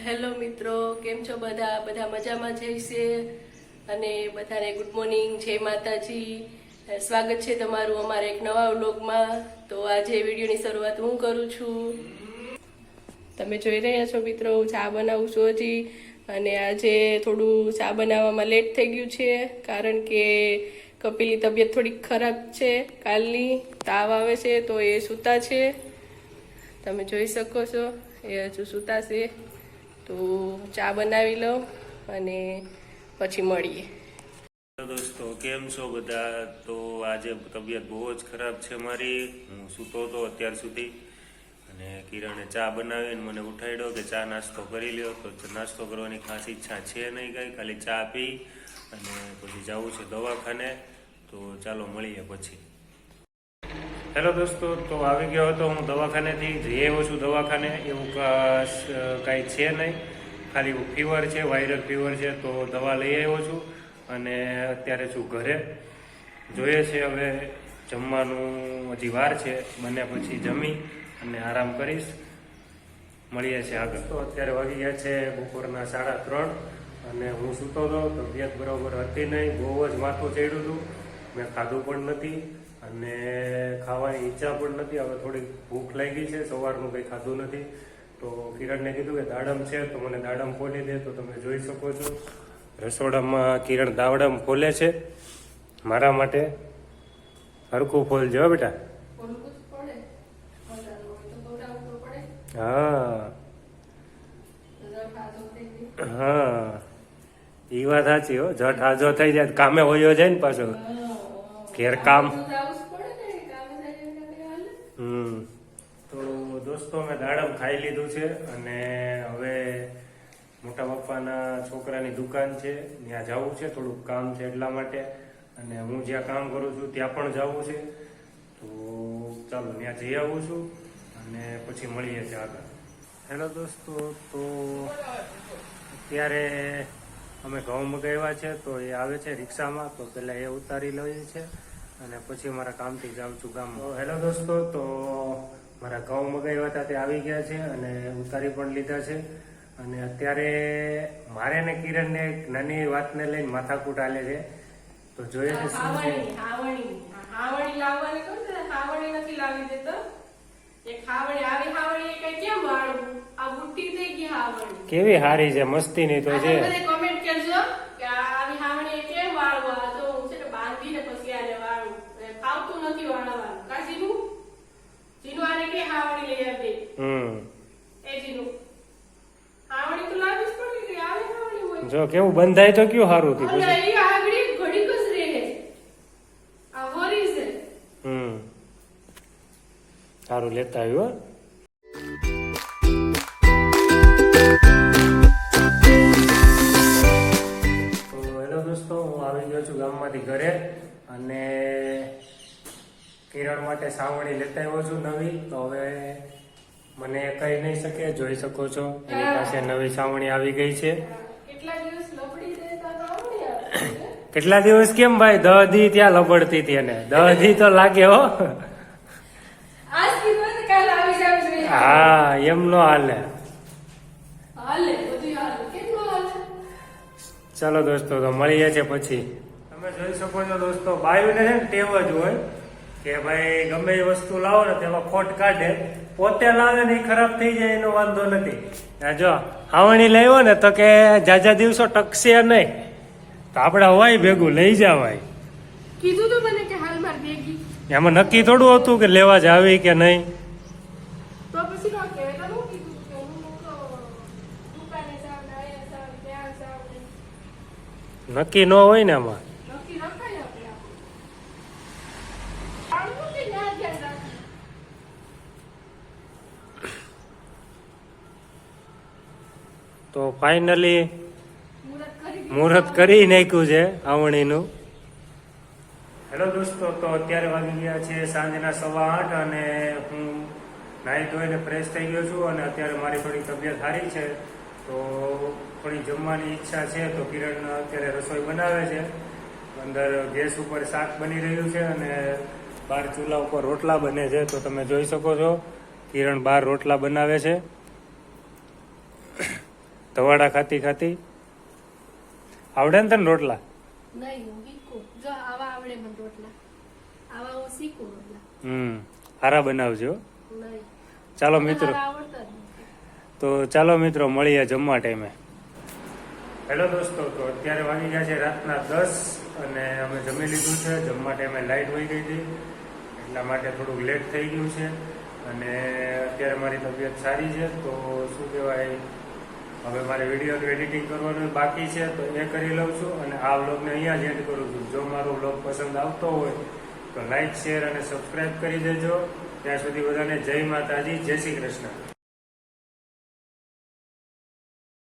Hello મિત્રો, કેમ છો બધા? બધા મજામાં જઈશે અને બધાને ગુડ મોર્નિંગ, જય માતાજી. સ્વાગત છે તમારું અમારા એક નવા વ્લોગમાં. તો આજે વિડીયોની શરૂઆત હું કરું છું. તમે જોઈ રહ્યા છો મિત્રો, હું ચા બનાવું છું હજી. અને આજે થોડું ચા બનાવવામાં લેટ થઈ ગયું છે, કારણ કે કપિલની તબિયત થોડીક ખરાબ છે. કાલની તાવ આવે છે તો એ સૂતા છે, તમે જોઈ શકો છો. એ હજુ સૂતા છે. તો ચા બનાવી લઉં અને પછી મળીએ. દોસ્તો, કેમ છો બધા? તો આજે તબિયત બહુ જ ખરાબ છે મારી. હું સૂતો હતો અત્યાર સુધી અને કિરણે ચા બનાવીને મને ઉઠાડ્યો કે ચા નાસ્તો કરી લ્યો. તો નાસ્તો કરવાની ખાસ ઈચ્છા છે નહીં કાંઈ, ખાલી ચા પી અને પછી જવું છે દવાખાને. તો ચાલો મળીએ પછી. હેલો દોસ્તો, તો આવી ગયો હતો હું દવાખાનેથી. જઈ આવ્યો છું દવાખાને. એવું કાંઈ છે નહીં, ખાલી ફીવર છે, વાયરલ ફીવર છે. તો દવા લઈ આવ્યો છું અને અત્યારે છું ઘરે. જોઈએ છે હવે જમવાનું હજી વાર છે, બને પછી જમી અને આરામ કરીશ. મળીએ છીએ આગળ. તો અત્યારે વાગી ગયા છે બપોરના 3:30 અને હું સૂતો હતો. તબિયત બરાબર હતી નહીં, બહુ જ માથું ચડ્યું હતું. મેં ખાધું પણ નથી અને ખાવાની ઈચ્છા પણ નથી. હવે થોડી ભૂખ લાગી છે, સવારનું કંઈ ખાધું નથી. તો કિરણને કીધું કે દાડમ છે તો મને દાડમ ખોલી દે. તો તમે જોઈ શકો છો રસોડામાં કિરણ દાડમ ખોલે છે મારા માટે. હરખું ખોલજો બેટા. હા હા, એ વાત સાચી હો. જટ હાજો થઈ જાય, કામે હોયો જાય ને પાછો ઘેર કામ. તો દોસ્તો, મેં દાડમ ખાઈ લીધું છે અને હવે મોટા પપ્પાના છોકરાની દુકાન છે, ત્યાં જવું છે. થોડુંક કામ છે એટલા માટે. અને હું જ્યાં કામ કરું છું ત્યાં પણ જવું છે. તો ચાલો ત્યાં જઈ આવું છું અને પછી મળીએ છીએ આગળ. હેલો દોસ્તો, તો અત્યારે અમે ઘઉં મગાવ્યા છે તો એ આવે છે રિક્ષામાં. તો પહેલાં એ ઉતારી લઈએ છે અને પછી મારા કામથી જાઉં છું ગામમાં. હેલો દોસ્તો, તો મારા ઘઉં મગાવ્યા હતા તે આવી ગયા છે અને ઉતારી પણ લીધા છે. અને અત્યારે મારે ને કિરણને એક નાની વાતને લઈને માથાકૂટ હાલે છે. તો જોઈએ છે શું છે. હાવણી લાવવાની કહું ને, હાવણી નથી લાવી દેતો. એક હાવણી આવી, હાવણી કઈ કેમ વાળવું? આ બુટ્ટી થઈ ગઈ હાવણી. કેવી હારી છે, મસ્તી ની તો છે. કમેન્ટ કરજો કે આવી હાવણી કેમ વાળવા. તો હું છે ને બાંધીને પછી આને વાળું. ફાવતું નથી વાળવાનું. કાજીનું જીનું આને કે હાવણી લઈ આવી. એ જીનું હાવણી તો લાવી જ પડે કે આવી હાવણી હોય. જો કેવું બંધાય તો કયું સારું થયું. અરે એ આગળી ઘડી કસ રહે. આ હોરી છે. સારું લેતા આવ્યું. તો હેલો દોસ્તો, હું આવી ગયો છું ગામમાંથી ઘરે અને કિરણ માટે સાવણી લેતા આવ્યો છું નવી. તો હવે મને કહી નહીં શકે, જોઈ શકો છો એની પાસે નવી સાવણી આવી ગઈ છે. કેટલા દિવસ કેમ ભાઈ? 10 દી ત્યાં લબડતી હતી અને 10 દી તો લાગે હો. હા, એમ નો હાલે. ચલો દોસ્તો, તો મળીએ છે પછી. તમે જોઈ શકો છો દોસ્તો, બાયુને છે ને ટેવ જ હોય કે ભાઈ ગમે એ વસ્તુ લાવો ને તેમાં ખોટ કાઢે. પોતે લાવે ને એ ખરાબ થઈ જાય એનો વાંધો નથી. જો હાવણી લાવ્યો ને તો કે જાજા દિવસો ટકશે નહીં, તો આપણે હવાય ભેગું લઈ જવાય. કીધું તો મને કે હાલ માર ભેગી. એમાં નક્કી થોડું હતું કે લેવા જ આવી કે નહીં. તો પછી નો કહેવાય. તો હું કીધું કે હું દુકાને જાવ ને અહીંયા જાવ ત્યાં જાવ. નક્કી ન હોય ને આમાં. નક્કી રખાય આપણે. આવું કે ના ધ્યાન રાખી. તો ફાઇનલી મુહૂર્ત કરી નાખ્યું છે આવણીનું. હેલો દોસ્તો, તો અત્યારે વાગી ગયા છે સાંજના 8:15 અને હું નાહી ધોઈને ફ્રેશ થઈ ગયો છું અને અત્યારે મારી થોડી તબિયત સારી છે. તો થોડી જમવાની ઈચ્છા છે. તો કિરણ અત્યારે રસોઈ બનાવે છે. અંદર ગેસ ઉપર શાક બની રહ્યું છે અને બહાર ચૂલા ઉપર રોટલા બને છે. તો તમે જોઈ શકો છો કિરણ બહાર રોટલા બનાવે છે. ધવાડા ખાતી ખાતી આવડે ને તને રોટલા? નહીં હું શીખું જો આવા આવડે મને રોટલા આવા હું શીખું રોટલા હારા બનાવજો. નહીં ચાલો મિત્રો, મારા આવડતા જ નથી. તો ચાલો મિત્રો મળીએ જમવા ટાઈમે. હેલો દોસ્તો, તો અત્યારે વાગી ગયા છે રાતના 10 અને અમે જમી લીધું છે. જમવા ટાઈમે લાઇટ વહી ગઈ હતી એટલા માટે થોડુંક લેટ થઈ ગયું છે અને અત્યારે મારી તબિયત સારી છે. તો શું કહેવાય, હવે મારે વિડીયોનું એડિટિંગ કરવાનું બાકી છે તો એ કરી લઉં છું અને આ વ્લોગને અહીંયા જ એન્ડ કરું છું. જો મારો વ્લોગ પસંદ આવતો હોય તો લાઈક, શેર અને સબસ્ક્રાઈબ કરી દેજો. ત્યાં સુધી બધાને જય માતાજી, જય શ્રી કૃષ્ણ.